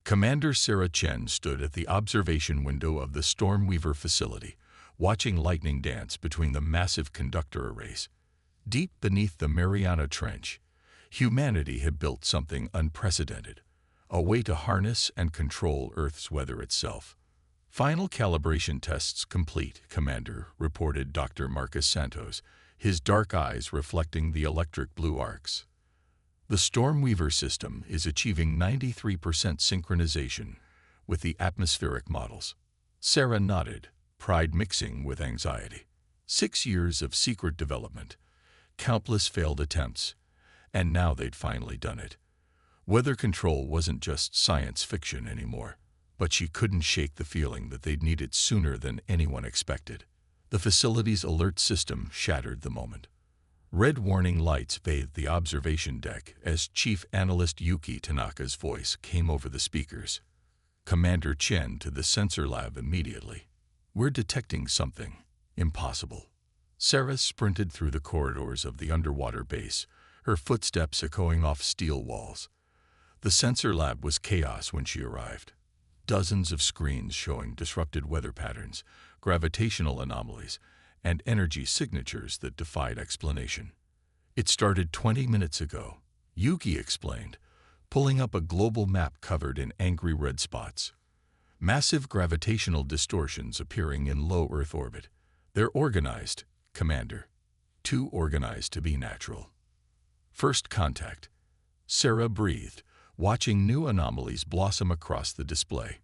Commander Sarah Chen stood at the observation window of the Stormweaver facility, watching lightning dance between the massive conductor arrays. Deep beneath the Mariana Trench, humanity had built something unprecedented, a way to harness and control Earth's weather itself. Final calibration tests complete, Commander, reported Dr. Marcus Santos, his dark eyes reflecting the electric blue arcs. The Stormweaver system is achieving 93% synchronization with the atmospheric models. Sarah nodded, pride mixing with anxiety. 6 years of secret development, countless failed attempts, and now they'd finally done it. Weather control wasn't just science fiction anymore, but she couldn't shake the feeling that they'd need it sooner than anyone expected. The facility's alert system shattered the moment. Red warning lights bathed the observation deck as Chief Analyst Yuki Tanaka's voice came over the speakers. Commander Chen to the sensor lab immediately. We're detecting something impossible. Sarah sprinted through the corridors of the underwater base, her footsteps echoing off steel walls. The sensor lab was chaos when she arrived. Dozens of screens showing disrupted weather patterns, gravitational anomalies, and energy signatures that defied explanation. It started 20 minutes ago, Yuki explained, pulling up a global map covered in angry red spots. Massive gravitational distortions appearing in low Earth orbit. They're organized, Commander. Too organized to be natural. First contact. Sarah breathed, watching new anomalies blossom across the display.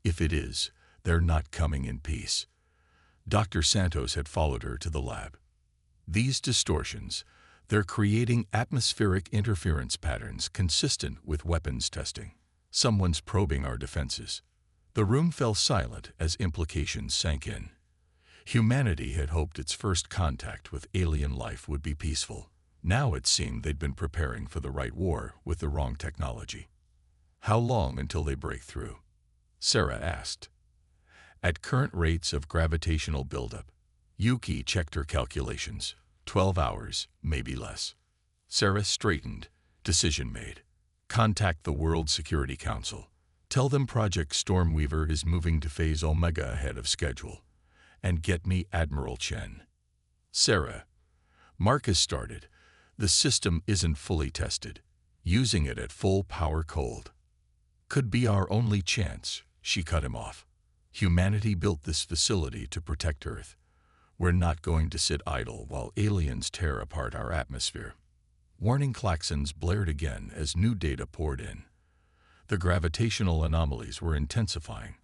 If it is, they're not coming in peace. Dr. Santos had followed her to the lab. These distortions, they're creating atmospheric interference patterns consistent with weapons testing. Someone's probing our defenses. The room fell silent as implications sank in. Humanity had hoped its first contact with alien life would be peaceful. Now it seemed they'd been preparing for the right war with the wrong technology. How long until they break through? Sarah asked. At current rates of gravitational buildup, Yuki checked her calculations. 12 hours, maybe less. Sarah straightened. Decision made. Contact the World Security Council. Tell them Project Stormweaver is moving to phase Omega ahead of schedule. And get me Admiral Chen. Sarah. Marcus started. The system isn't fully tested. Using it at full power cold. Could be our only chance, she cut him off. Humanity built this facility to protect Earth. We're not going to sit idle while aliens tear apart our atmosphere. Warning klaxons blared again as new data poured in. The gravitational anomalies were intensifying,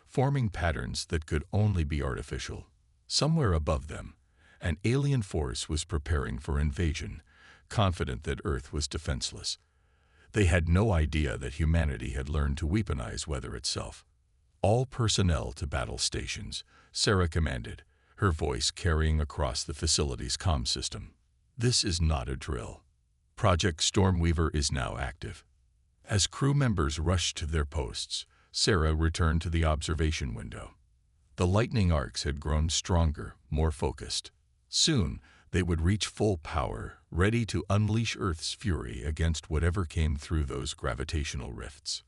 forming patterns that could only be artificial. Somewhere above them, an alien force was preparing for invasion, confident that Earth was defenseless. They had no idea that humanity had learned to weaponize weather itself. All personnel to battle stations, Sarah commanded, her voice carrying across the facility's comm system. This is not a drill. Project Stormweaver is now active. As crew members rushed to their posts, Sarah returned to the observation window. The lightning arcs had grown stronger, more focused. Soon, they would reach full power, ready to unleash Earth's fury against whatever came through those gravitational rifts.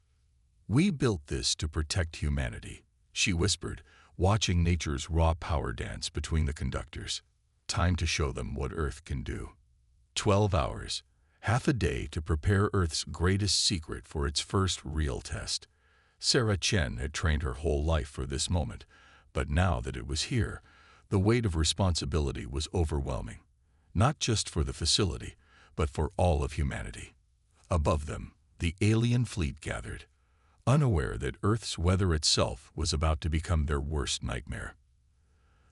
We built this to protect humanity, she whispered, watching nature's raw power dance between the conductors. Time to show them what Earth can do. 12 hours, half a day to prepare Earth's greatest secret for its first real test. Sarah Chen had trained her whole life for this moment, but now that it was here, the weight of responsibility was overwhelming. Not just for the facility, but for all of humanity. Above them, the alien fleet gathered, unaware that Earth's weather itself was about to become their worst nightmare.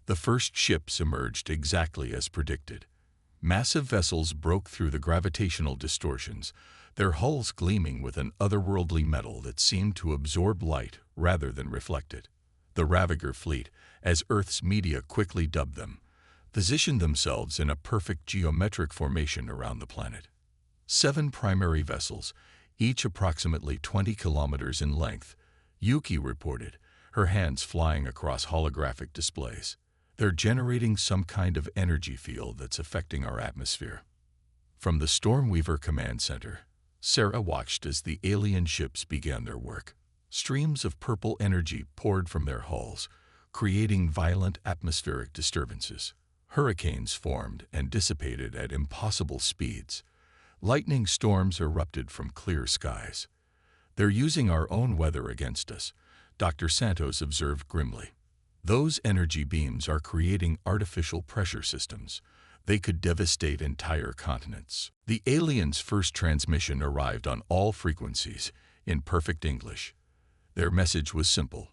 The first ships emerged exactly as predicted. Massive vessels broke through the gravitational distortions, their hulls gleaming with an otherworldly metal that seemed to absorb light rather than reflect it. The Ravager fleet, as Earth's media quickly dubbed them, positioned themselves in a perfect geometric formation around the planet. 7 primary vessels, each approximately 20 kilometers in length, Yuki reported, her hands flying across holographic displays. They're generating some kind of energy field that's affecting our atmosphere. From the Stormweaver Command Center, Sarah watched as the alien ships began their work. Streams of purple energy poured from their hulls, creating violent atmospheric disturbances. Hurricanes formed and dissipated at impossible speeds. Lightning storms erupted from clear skies. "They're using our own weather against us," Dr. Santos observed grimly. "Those energy beams are creating artificial pressure systems. They could devastate entire continents." The aliens' first transmission arrived on all frequencies, in perfect English. Their message was simple.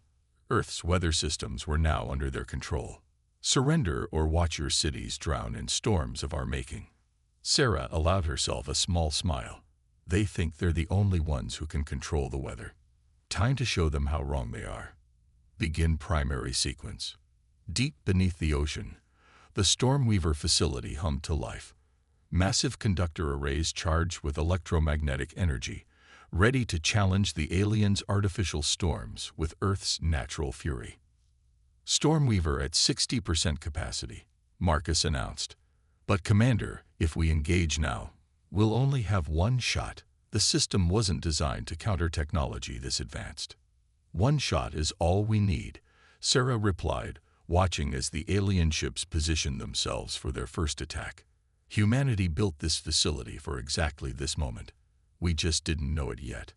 Earth's weather systems were now under their control. "Surrender or watch your cities drown in storms of our making." Sarah allowed herself a small smile. They think they're the only ones who can control the weather. Time to show them how wrong they are. Begin primary sequence. Deep beneath the ocean, the Stormweaver facility hummed to life. Massive conductor arrays charged with electromagnetic energy, ready to challenge the aliens' artificial storms with Earth's natural fury. "Stormweaver at 60% capacity," Marcus announced. "But Commander, if we engage now, we'll only have one shot." The system wasn't designed to counter technology this advanced. "One shot is all we need," Sarah replied, watching as the alien ships positioned themselves for their first attack. "Humanity built this facility for exactly this moment. We just didn't know it yet."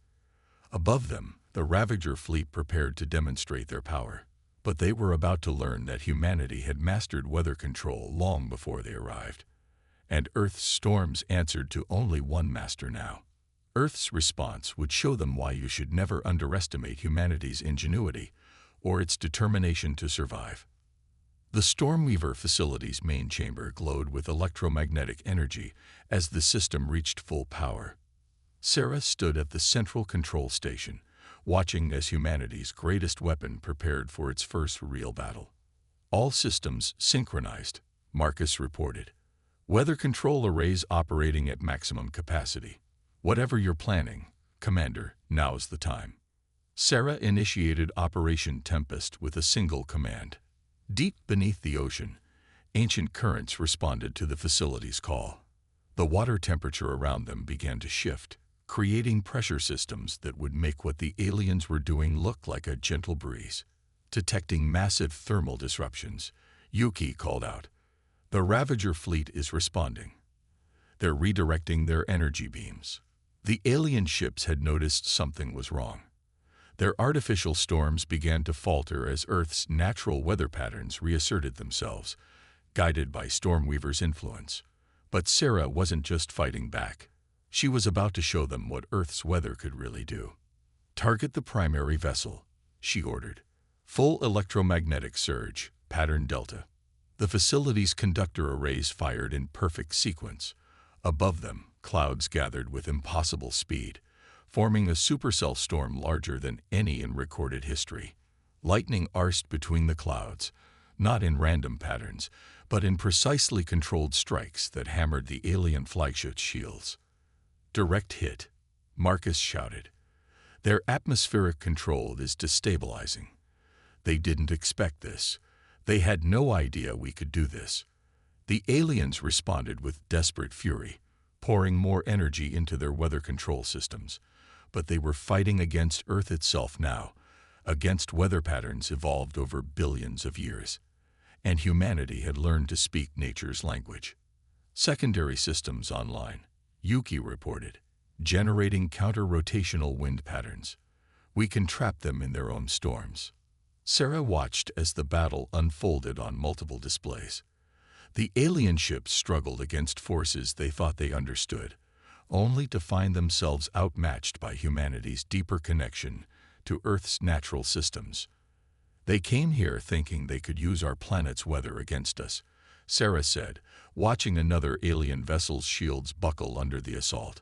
Above them, the Ravager fleet prepared to demonstrate their power. But they were about to learn that humanity had mastered weather control long before they arrived. And Earth's storms answered to only one master now. Earth's response would show them why you should never underestimate humanity's ingenuity or its determination to survive. The Stormweaver facility's main chamber glowed with electromagnetic energy as the system reached full power. Sarah stood at the central control station, watching as humanity's greatest weapon prepared for its first real battle. "All systems synchronized," Marcus reported. "Weather control arrays operating at maximum capacity. Whatever you're planning, Commander, now's the time." Sarah initiated Operation Tempest with a single command. Deep beneath the ocean, ancient currents responded to the facility's call. The water temperature around them began to shift, creating pressure systems that would make what the aliens were doing look like a gentle breeze. Detecting massive thermal disruptions, Yuki called out, "The Ravager fleet is responding. They're redirecting their energy beams." The alien ships had noticed something was wrong. Their artificial storms began to falter as Earth's natural weather patterns reasserted themselves, guided by Stormweaver's influence. But Sarah wasn't just fighting back. She was about to show them what Earth's weather could really do. "Target the primary vessel," she ordered. "Full electromagnetic surge, pattern Delta." The facility's conductor arrays fired in perfect sequence. Above them, clouds gathered with impossible speed, forming a supercell storm larger than any in recorded history. Lightning arced between the clouds, not in random patterns, but in precisely controlled strikes that hammered the alien flagship's shields. "Direct hit," Marcus shouted. "Their atmospheric control is destabilizing. They didn't expect this. They had no idea we could do this." The aliens responded with desperate fury, pouring more energy into their weather control systems. But they were fighting against Earth itself now, against weather patterns evolved over billions of years. And humanity had learned to speak nature's language. "Secondary systems online," Yuki reported, "generating counter-rotational wind patterns. We can trap them in their own storms." Sarah watched as the battle unfolded on multiple displays. The alien ships struggled against forces they thought they understood, only to find themselves outmatched by humanity's deeper connection to Earth's natural systems. "They came here thinking they could use our planet's weather against us," Sarah said, watching another alien vessel's shields buckle under the assault.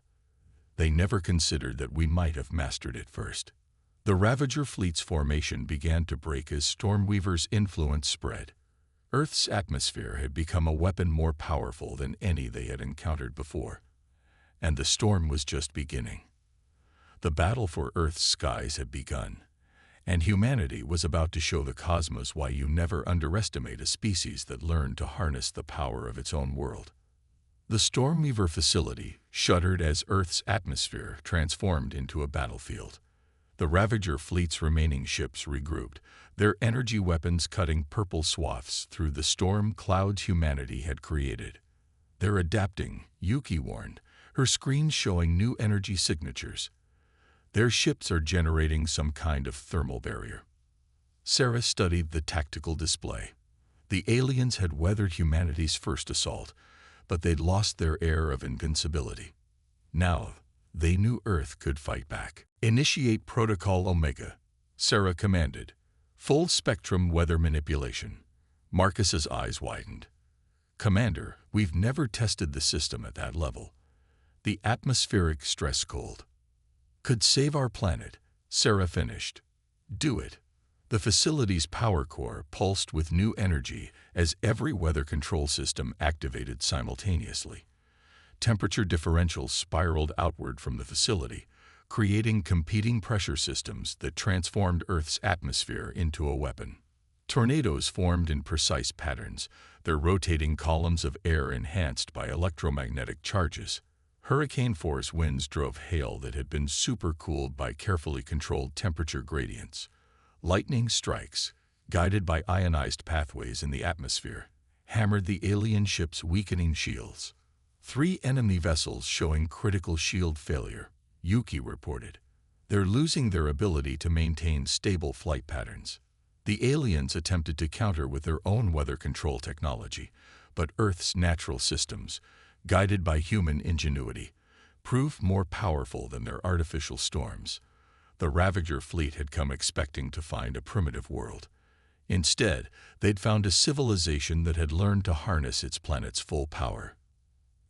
"They never considered that we might have mastered it first." The Ravager fleet's formation began to break as Stormweaver's influence spread. Earth's atmosphere had become a weapon more powerful than any they had encountered before. And the storm was just beginning. The battle for Earth's skies had begun, and humanity was about to show the cosmos why you never underestimate a species that learned to harness the power of its own world. The Stormweaver facility shuddered as Earth's atmosphere transformed into a battlefield. The Ravager fleet's remaining ships regrouped, their energy weapons cutting purple swaths through the storm clouds humanity had created. "They're adapting," Yuki warned, her screen showing new energy signatures. "Their ships are generating some kind of thermal barrier." Sarah studied the tactical display. The aliens had weathered humanity's first assault, but they'd lost their air of invincibility. Now, they knew Earth could fight back. "Initiate Protocol Omega," Sarah commanded. "Full-spectrum weather manipulation." Marcus's eyes widened. "Commander, we've never tested the system at that level. The atmospheric stress cold could save our planet," Sarah finished. "Do it." The facility's power core pulsed with new energy as every weather control system activated simultaneously. Temperature differentials spiraled outward from the facility, creating competing pressure systems that transformed Earth's atmosphere into a weapon. Tornadoes formed in precise patterns, their rotating columns of air enhanced by electromagnetic charges. Hurricane-force winds drove hail that had been supercooled by carefully controlled temperature gradients. Lightning strikes, guided by ionized pathways in the atmosphere, hammered the alien ship's weakening shields. 3 enemy vessels showing critical shield failure, Yuki reported. "They're losing their ability to maintain stable flight patterns." The aliens attempted to counter with their own weather control technology, but Earth's natural systems, guided by human ingenuity, proved more powerful than their artificial storms. The Ravager fleet had come expecting to find a primitive world. Instead, they'd found a civilization that had learned to harness its planet's full power.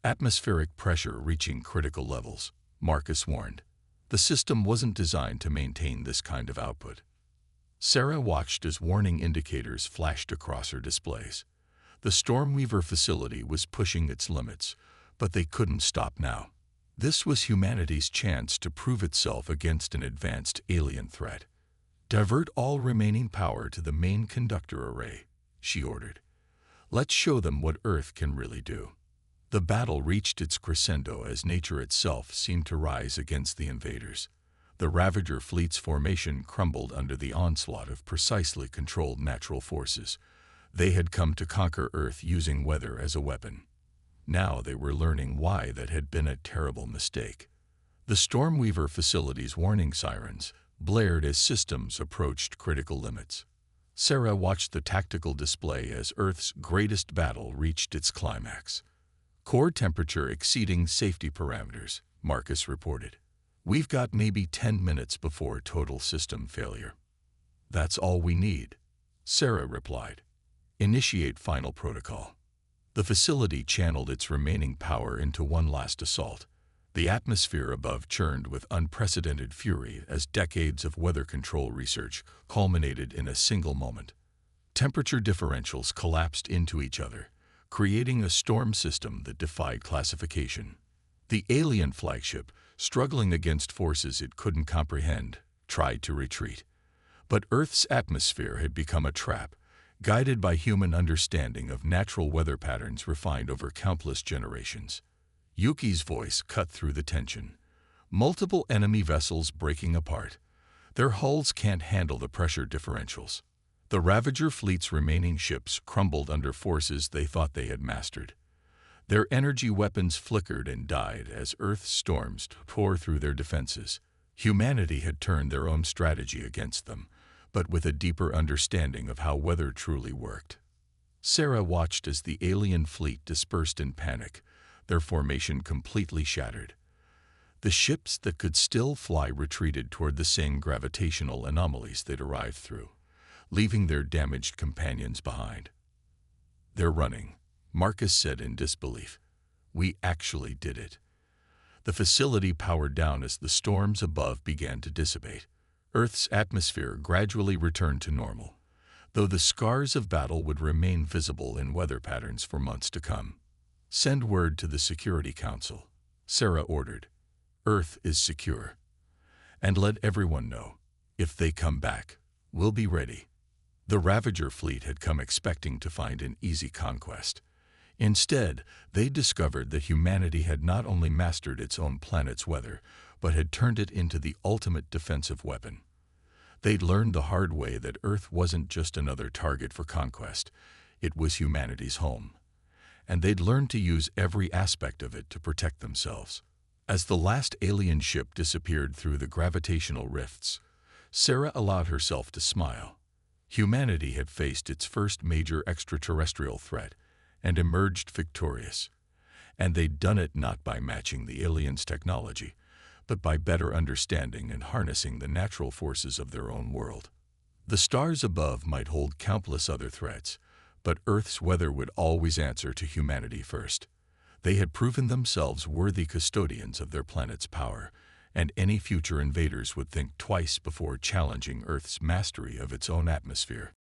"Atmospheric pressure reaching critical levels," Marcus warned. "The system wasn't designed to maintain this kind of output." Sarah watched as warning indicators flashed across her displays. The Stormweaver facility was pushing its limits, but they couldn't stop now. This was humanity's chance to prove itself against an advanced alien threat. "Divert all remaining power to the main conductor array," she ordered. "Let's show them what Earth can really do." The battle reached its crescendo as nature itself seemed to rise against the invaders. The Ravager fleet's formation crumbled under the onslaught of precisely controlled natural forces. They had come to conquer Earth using weather as a weapon. Now they were learning why that had been a terrible mistake. The Stormweaver facility's warning sirens blared as systems approached critical limits. Sarah watched the tactical display as Earth's greatest battle reached its climax. "Core temperature exceeding safety parameters," Marcus reported. "We've got maybe 10 minutes before total system failure." "That's all we need," Sarah replied. "Initiate final protocol." The facility channeled its remaining power into one last assault. The atmosphere above churned with unprecedented fury as decades of weather control research culminated in a single moment. Temperature differentials collapsed into each other, creating a storm system that defied classification. The alien flagship, struggling against forces it couldn't comprehend, tried to retreat. But Earth's atmosphere had become a trap, guided by human understanding of natural weather patterns refined over countless generations. Yuki's voice cut through the tension. "Multiple enemy vessels breaking apart. Their hulls can't handle the pressure differentials." The Ravager fleet's remaining ships crumbled under forces they thought they had mastered. Their energy weapons flickered and died as Earth's storms tore through their defenses. Humanity had turned their own strategy against them, but with a deeper understanding of how weather truly worked. Sarah watched as the alien fleet dispersed in panic, their formation completely shattered. The ships that could still fly retreated toward the same gravitational anomalies they'd arrived through, leaving their damaged companions behind. "They're running," Marcus said in disbelief. "We actually did it." The facility powered down as the storms above began to dissipate. Earth's atmosphere gradually returned to normal, though the scars of battle would remain visible in weather patterns for months to come. "Send word to the Security Council," Sarah ordered. "Earth is secure. And let everyone know, if they come back, we'll be ready." The Ravager fleet had come expecting to find an easy conquest. Instead, they discovered that humanity had not only mastered its own planet's weather, but had turned it into the ultimate defensive weapon. They'd learned the hard way that Earth wasn't just another target for conquest, it was humanity's home. And they'd learned to use every aspect of it to protect themselves. As the last alien ship disappeared through the gravitational rifts, Sarah allowed herself to smile. Humanity had faced its first major extraterrestrial threat and emerged victorious. And they'd done it not by matching the aliens' technology, but by better understanding and harnessing the natural forces of their own world. The stars above might hold countless other threats, but Earth's weather would always answer to humanity first. They had proven themselves worthy custodians of their planet's power, and any future invaders would think twice before challenging Earth's mastery of its own atmosphere.